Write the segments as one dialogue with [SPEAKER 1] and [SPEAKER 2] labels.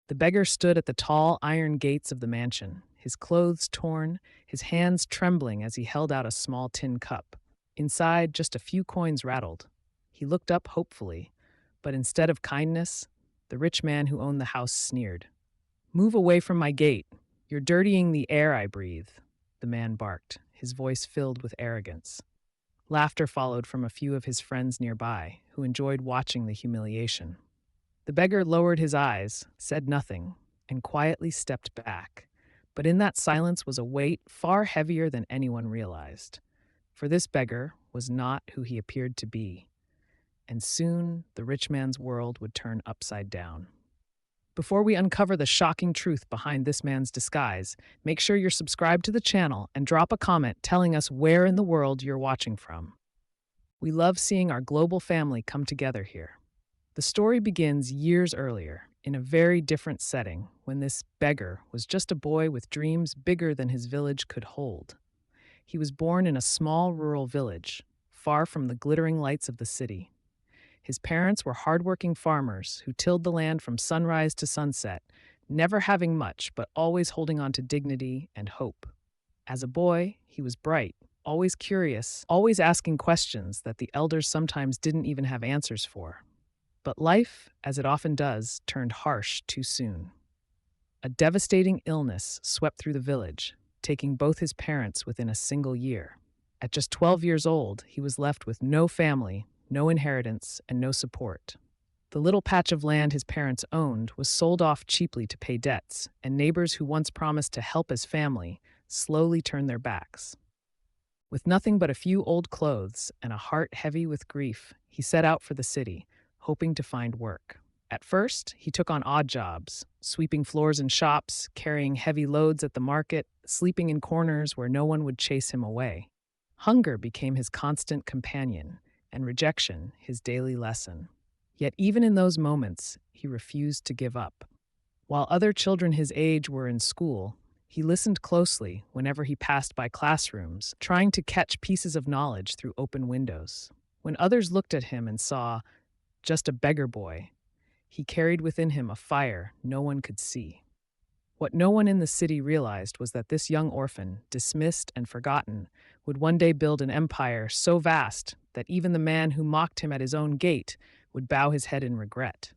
[SPEAKER 1] The beggar stood at the tall iron gates of the mansion, his clothes torn, his hands trembling as he held out a small tin cup. Inside, just a few coins rattled. He looked up hopefully, but instead of kindness, the rich man who owned the house sneered. "Move away from my gate. You're dirtying the air I breathe," the man barked, his voice filled with arrogance. Laughter followed from a few of his friends nearby, who enjoyed watching the humiliation. The beggar lowered his eyes, said nothing, and quietly stepped back. But in that silence was a weight far heavier than anyone realized. For this beggar was not who he appeared to be, and soon the rich man's world would turn upside down. Before we uncover the shocking truth behind this man's disguise, make sure you're subscribed to the channel and drop a comment telling us where in the world you're watching from. We love seeing our global family come together here. The story begins years earlier, in a very different setting, when this beggar was just a boy with dreams bigger than his village could hold. He was born in a small rural village, far from the glittering lights of the city. His parents were hardworking farmers who tilled the land from sunrise to sunset, never having much but always holding on to dignity and hope. As a boy, he was bright, always curious, always asking questions that the elders sometimes didn't even have answers for. But life, as it often does, turned harsh too soon. A devastating illness swept through the village, taking both his parents within a single year. At just 12 years old, he was left with no family, no inheritance, and no support. The little patch of land his parents owned was sold off cheaply to pay debts, and neighbors who once promised to help his family slowly turned their backs. With nothing but a few old clothes and a heart heavy with grief, he set out for the city, hoping to find work. At first, he took on odd jobs, sweeping floors in shops, carrying heavy loads at the market, sleeping in corners where no one would chase him away. Hunger became his constant companion, and rejection his daily lesson. Yet even in those moments, he refused to give up. While other children his age were in school, he listened closely whenever he passed by classrooms, trying to catch pieces of knowledge through open windows. When others looked at him and saw just a beggar boy, he carried within him a fire no one could see. What no one in the city realized was that this young orphan, dismissed and forgotten, would one day build an empire so vast that even the man who mocked him at his own gate would bow his head in regret.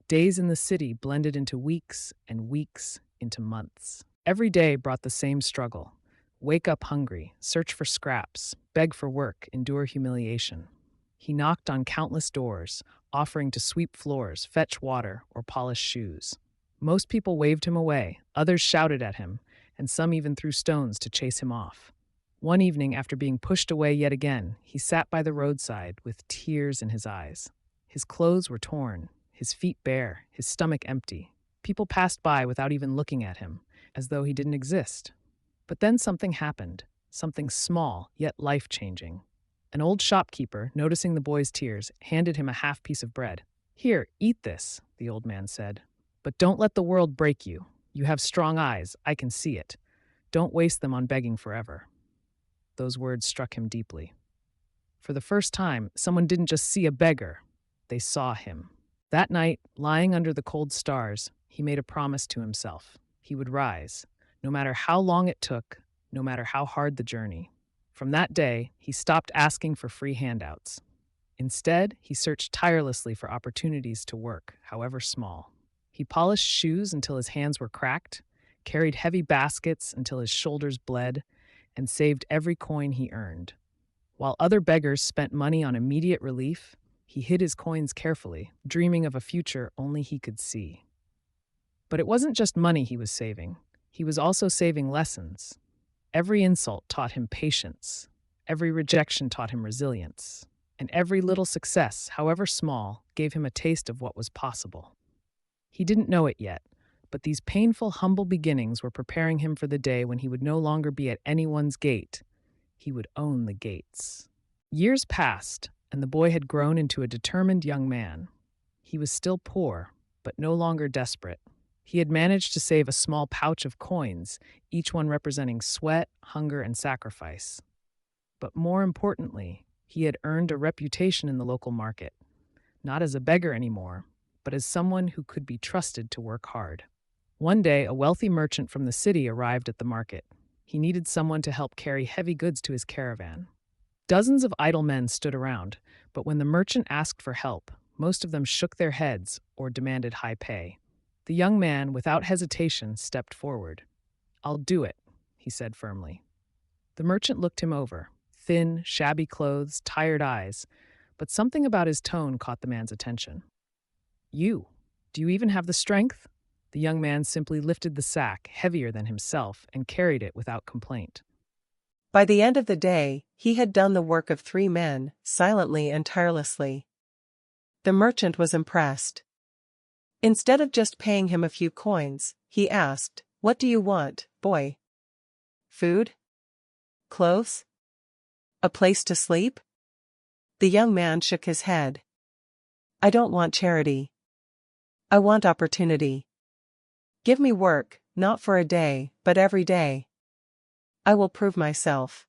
[SPEAKER 1] Days in the city blended into weeks and weeks into months. Every day brought the same struggle. Wake up hungry, search for scraps, beg for work, endure humiliation. He knocked on countless doors, offering to sweep floors, fetch water, or polish shoes. Most people waved him away, others shouted at him, and some even threw stones to chase him off. One evening, after being pushed away yet again, he sat by the roadside with tears in his eyes. His clothes were torn, his feet bare, his stomach empty. People passed by without even looking at him, as though he didn't exist. But then something happened, something small yet life-changing. An old shopkeeper, noticing the boy's tears, handed him a half piece of bread. "Here, eat this," the old man said. "But don't let the world break you. You have strong eyes, I can see it. Don't waste them on begging forever." Those words struck him deeply. For the first time, someone didn't just see a beggar, they saw him. That night, lying under the cold stars, he made a promise to himself. He would rise, no matter how long it took, no matter how hard the journey. From that day, he stopped asking for free handouts. Instead, he searched tirelessly for opportunities to work, however small. He polished shoes until his hands were cracked, carried heavy baskets until his shoulders bled, and saved every coin he earned. While other beggars spent money on immediate relief, he hid his coins carefully, dreaming of a future only he could see. But it wasn't just money he was saving. He was also saving lessons. Every insult taught him patience. Every rejection taught him resilience. And every little success, however small, gave him a taste of what was possible. He didn't know it yet, but these painful, humble beginnings were preparing him for the day when he would no longer be at anyone's gate. He would own the gates. Years passed, and the boy had grown into a determined young man. He was still poor, but no longer desperate. He had managed to save a small pouch of coins, each one representing sweat, hunger, and sacrifice. But more importantly, he had earned a reputation in the local market, not as a beggar anymore, but as someone who could be trusted to work hard. One day, a wealthy merchant from the city arrived at the market. He needed someone to help carry heavy goods to his caravan. Dozens of idle men stood around, but when the merchant asked for help, most of them shook their heads or demanded high pay. The young man, without hesitation, stepped forward. "I'll do it," he said firmly. The merchant looked him over. Thin, shabby clothes, tired eyes, but something about his tone caught the man's attention. "You? Do you even have the strength?" The young man simply lifted the sack, heavier than himself, and carried it without complaint.
[SPEAKER 2] By the end of the day, he had done the work of 3 men, silently and tirelessly. The merchant was impressed. Instead of just paying him a few coins, he asked, "What do you want, boy? Food? Clothes? A place to sleep?" The young man shook his head. "I don't want charity. I want opportunity. Give me work, not for a day, but every day. I will prove myself."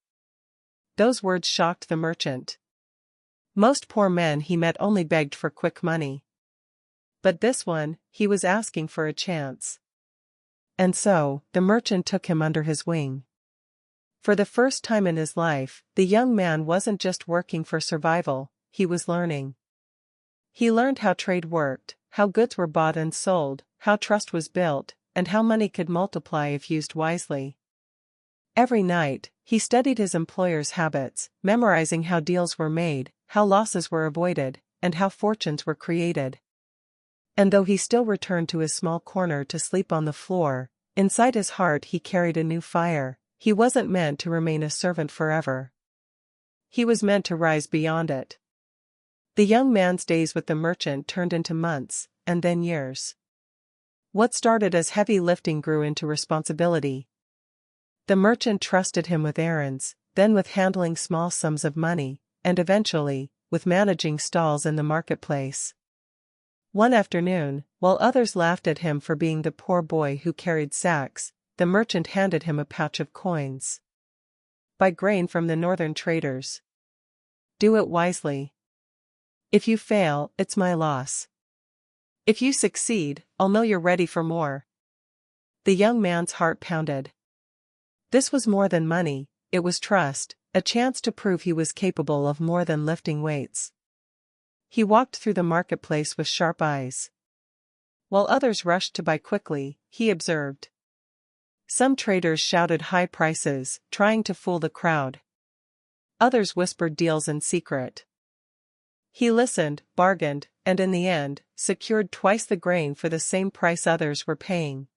[SPEAKER 2] Those words shocked the merchant. Most poor men he met only begged for quick money. But this one, he was asking for a chance. And so, the merchant took him under his wing. For the first time in his life, the young man wasn't just working for survival, he was learning. He learned how trade worked, how goods were bought and sold, how trust was built, and how money could multiply if used wisely. Every night, he studied his employer's habits, memorizing how deals were made, how losses were avoided, and how fortunes were created. And though he still returned to his small corner to sleep on the floor, inside his heart he carried a new fire. He wasn't meant to remain a servant forever. He was meant to rise beyond it. The young man's days with the merchant turned into months, and then years. What started as heavy lifting grew into responsibility. The merchant trusted him with errands, then with handling small sums of money, and eventually, with managing stalls in the marketplace. One afternoon, while others laughed at him for being the poor boy who carried sacks, the merchant handed him a pouch of coins. "Buy grain from the northern traders. Do it wisely. If you fail, it's my loss. If you succeed, I'll know you're ready for more." The young man's heart pounded. This was more than money, it was trust, a chance to prove he was capable of more than lifting weights. He walked through the marketplace with sharp eyes. While others rushed to buy quickly, he observed. Some traders shouted high prices, trying to fool the crowd. Others whispered deals in secret. He listened, bargained, and in the end, secured twice the grain for the same price others were paying.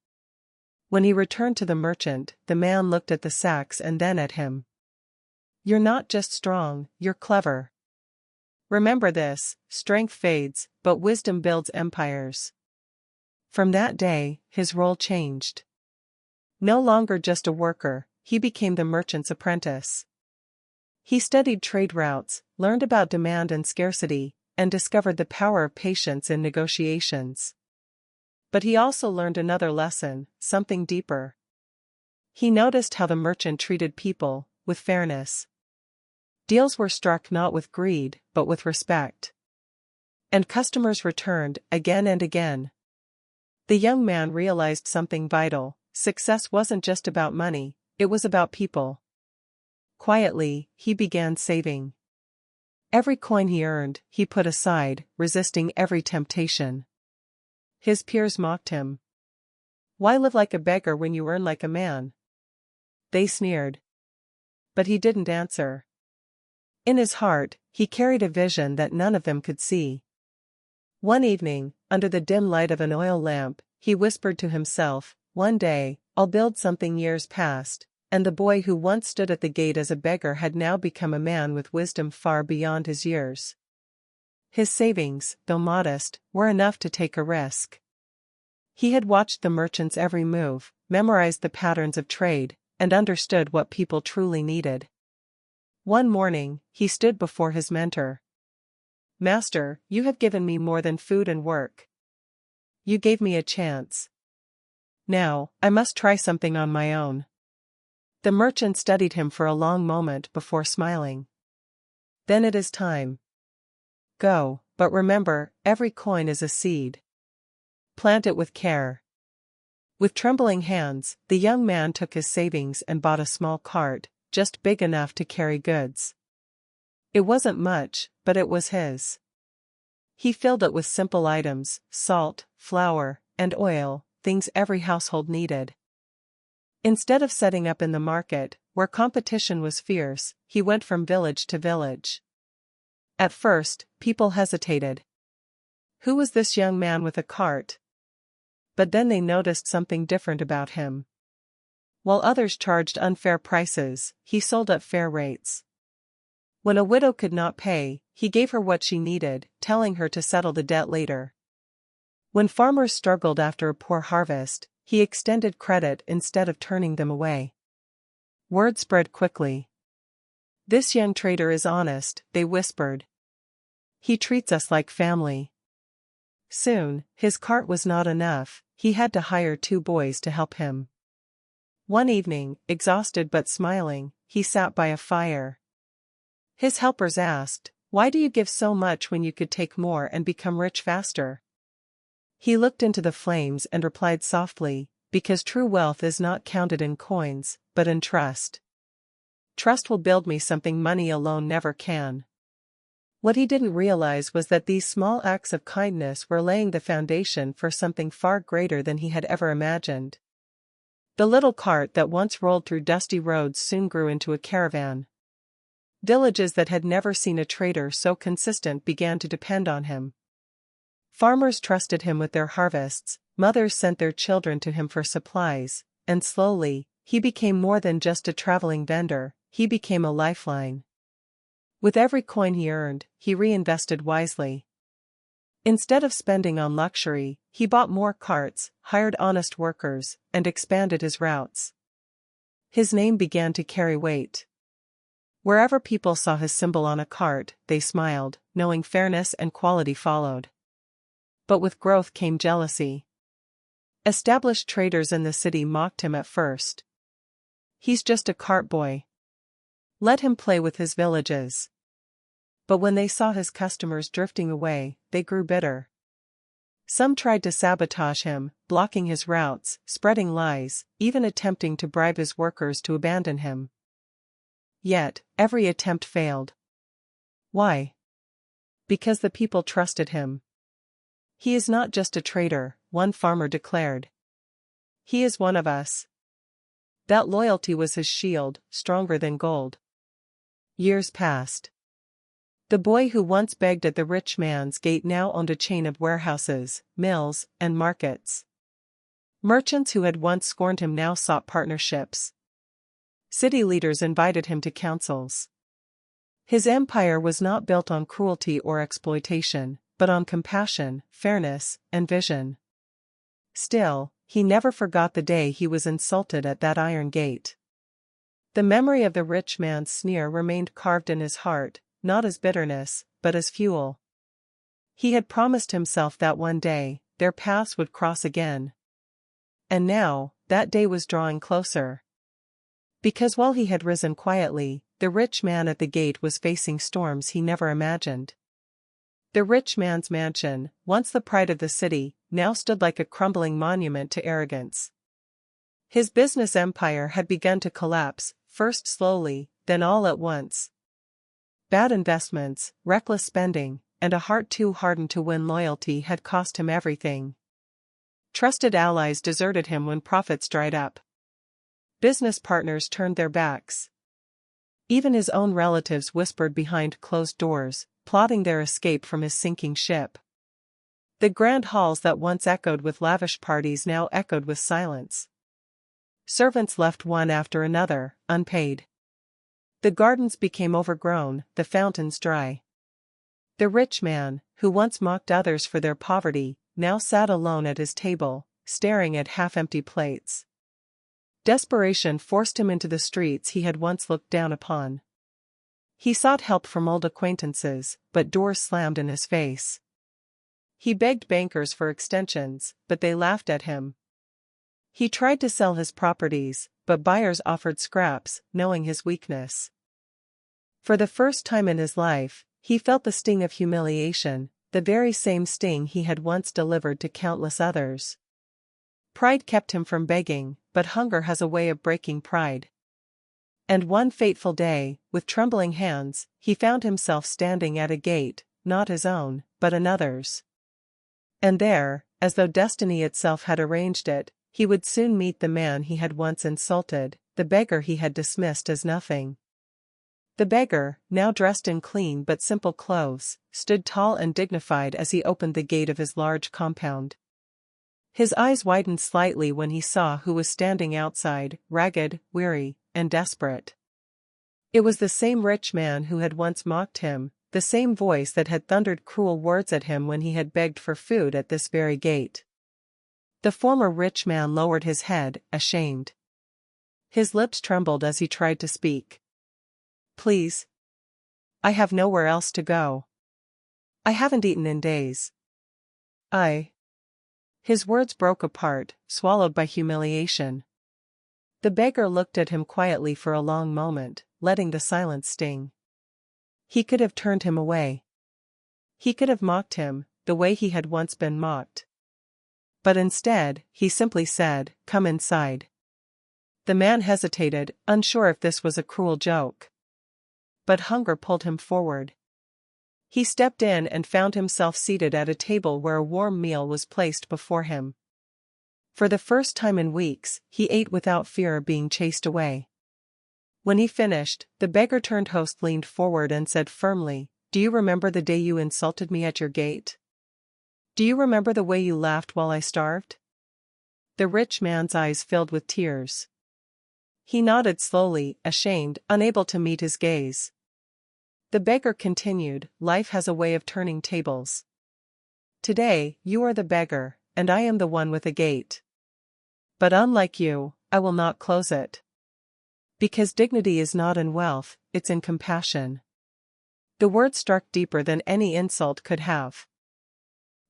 [SPEAKER 2] When he returned to the merchant, the man looked at the sacks and then at him. "You're not just strong, you're clever. Remember this, strength fades, but wisdom builds empires." From that day, his role changed. No longer just a worker, he became the merchant's apprentice. He studied trade routes, learned about demand and scarcity, and discovered the power of patience in negotiations. But he also learned another lesson, something deeper. He noticed how the merchant treated people, with fairness. Deals were struck not with greed, but with respect. And customers returned, again and again. The young man realized something vital. Success wasn't just about money, it was about people. Quietly, he began saving. Every coin he earned, he put aside, resisting every temptation. His peers mocked him. "Why live like a beggar when you earn like a man?" They sneered. But he didn't answer. In his heart, he carried a vision that none of them could see. One evening, under the dim light of an oil lamp, he whispered to himself, "One day, I'll build something years past," and the boy who once stood at the gate as a beggar had now become a man with wisdom far beyond his years. His savings, though modest, were enough to take a risk. He had watched the merchant's every move, memorized the patterns of trade, and understood what people truly needed. One morning, he stood before his mentor. "Master, you have given me more than food and work. You gave me a chance. Now, I must try something on my own." The merchant studied him for a long moment before smiling. "Then it is time. Go, but remember, every coin is a seed." Plant it with care. With trembling hands, the young man took his savings and bought a small cart, just big enough to carry goods. It wasn't much, but it was his. He filled it with simple items: salt, flour, and oil, things every household needed. Instead of setting up in the market, where competition was fierce, he went from village to village. At first, people hesitated. Who was this young man with a cart? But then they noticed something different about him. While others charged unfair prices, he sold at fair rates. When a widow could not pay, he gave her what she needed, telling her to settle the debt later. When farmers struggled after a poor harvest, he extended credit instead of turning them away. Word spread quickly. "This young trader is honest," they whispered. "He treats us like family." Soon, his cart was not enough, he had to hire 2 boys to help him. One evening, exhausted but smiling, he sat by a fire. His helpers asked, "Why do you give so much when you could take more and become rich faster?" He looked into the flames and replied softly, "Because true wealth is not counted in coins, but in trust. Trust will build me something money alone never can." What he didn't realize was that these small acts of kindness were laying the foundation for something far greater than he had ever imagined. The little cart that once rolled through dusty roads soon grew into a caravan. Villages that had never seen a trader so consistent began to depend on him. Farmers trusted him with their harvests, mothers sent their children to him for supplies, and slowly, he became more than just a traveling vendor, he became a lifeline. With every coin he earned, he reinvested wisely. Instead of spending on luxury, he bought more carts, hired honest workers, and expanded his routes. His name began to carry weight. Wherever people saw his symbol on a cart, they smiled, knowing fairness and quality followed. But with growth came jealousy. Established traders in the city mocked him at first. "He's just a cart boy. Let him play with his villages." But when they saw his customers drifting away, they grew bitter. Some tried to sabotage him, blocking his routes, spreading lies, even attempting to bribe his workers to abandon him. Yet, every attempt failed. Why? Because the people trusted him. "He is not just a trader," one farmer declared. "He is one of us." That loyalty was his shield, stronger than gold. Years passed. The boy who once begged at the rich man's gate now owned a chain of warehouses, mills, and markets. Merchants who had once scorned him now sought partnerships. City leaders invited him to councils. His empire was not built on cruelty or exploitation, but on compassion, fairness, and vision. Still, he never forgot the day he was insulted at that iron gate. The memory of the rich man's sneer remained carved in his heart, not as bitterness, but as fuel. He had promised himself that one day, their paths would cross again. And now, that day was drawing closer. Because while he had risen quietly, the rich man at the gate was facing storms he never imagined. The rich man's mansion, once the pride of the city, now stood like a crumbling monument to arrogance. His business empire had begun to collapse, first slowly, then all at once. Bad investments, reckless spending, and a heart too hardened to win loyalty had cost him everything. Trusted allies deserted him when profits dried up. Business partners turned their backs. Even his own relatives whispered behind closed doors, plotting their escape from his sinking ship. The grand halls that once echoed with lavish parties now echoed with silence. Servants left one after another, unpaid. The gardens became overgrown, the fountains dry. The rich man, who once mocked others for their poverty, now sat alone at his table, staring at half-empty plates. Desperation forced him into the streets he had once looked down upon. He sought help from old acquaintances, but doors slammed in his face. He begged bankers for extensions, but they laughed at him. He tried to sell his properties, but buyers offered scraps, knowing his weakness. For the first time in his life, he felt the sting of humiliation, the very same sting he had once delivered to countless others. Pride kept him from begging, but hunger has a way of breaking pride. And one fateful day, with trembling hands, he found himself standing at a gate, not his own, but another's. And there, as though destiny itself had arranged it, he would soon meet the man he had once insulted, the beggar he had dismissed as nothing. The beggar, now dressed in clean but simple clothes, stood tall and dignified as he opened the gate of his large compound. His eyes widened slightly when he saw who was standing outside, ragged, weary, and desperate. It was the same rich man who had once mocked him, the same voice that had thundered cruel words at him when he had begged for food at this very gate. The former rich man lowered his head, ashamed. His lips trembled as he tried to speak. "Please. I have nowhere else to go. I haven't eaten in days. I—" His words broke apart, swallowed by humiliation. The beggar looked at him quietly for a long moment, letting the silence sting. He could have turned him away. He could have mocked him, the way he had once been mocked. But instead, he simply said, "Come inside." The man hesitated, unsure if this was a cruel joke. But hunger pulled him forward. He stepped in and found himself seated at a table where a warm meal was placed before him. For the first time in weeks, he ate without fear of being chased away. When he finished, the beggar-turned host leaned forward and said firmly, "Do you remember the day you insulted me at your gate? Do you remember the way you laughed while I starved?" The rich man's eyes filled with tears. He nodded slowly, ashamed, unable to meet his gaze. The beggar continued, "Life has a way of turning tables. Today, you are the beggar, and I am the one with a gate. But unlike you, I will not close it. Because dignity is not in wealth, it's in compassion." The word struck deeper than any insult could have.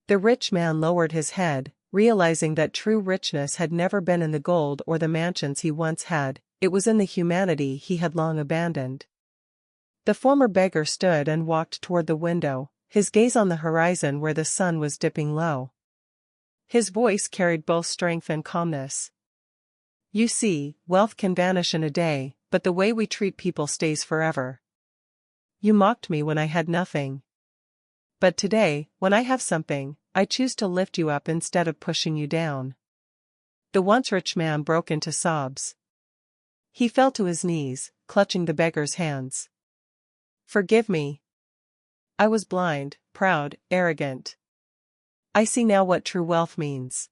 [SPEAKER 2] The rich man lowered his head, realizing that true richness had never been in the gold or the mansions he once had, it was in the humanity he had long abandoned. The former beggar stood and walked toward the window, his gaze on the horizon where the sun was dipping low. His voice carried both strength and calmness. "You see, wealth can vanish in a day, but the way we treat people stays forever. You mocked me when I had nothing. But today, when I have something, I choose to lift you up instead of pushing you down." The once rich man broke into sobs. He fell to his knees, clutching the beggar's hands. "Forgive me. I was blind, proud, arrogant. I see now what true wealth means."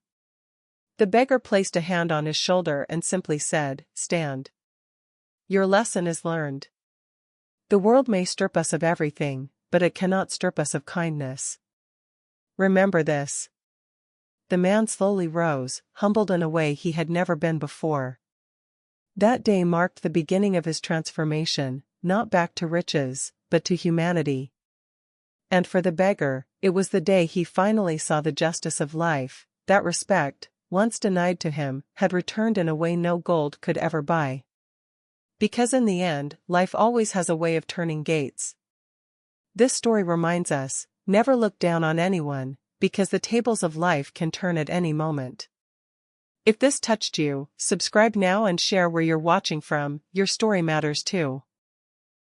[SPEAKER 2] The beggar placed a hand on his shoulder and simply said, "Stand. Your lesson is learned. The world may strip us of everything, but it cannot strip us of kindness. Remember this." The man slowly rose, humbled in a way he had never been before. That day marked the beginning of his transformation, not back to riches, but to humanity. And for the beggar, it was the day he finally saw the justice of life, that respect, once denied to him, had returned in a way no gold could ever buy. Because in the end, life always has a way of turning gates. This story reminds us, never look down on anyone, because the tables of life can turn at any moment. If this touched you, subscribe now and share where you're watching from, your story matters too.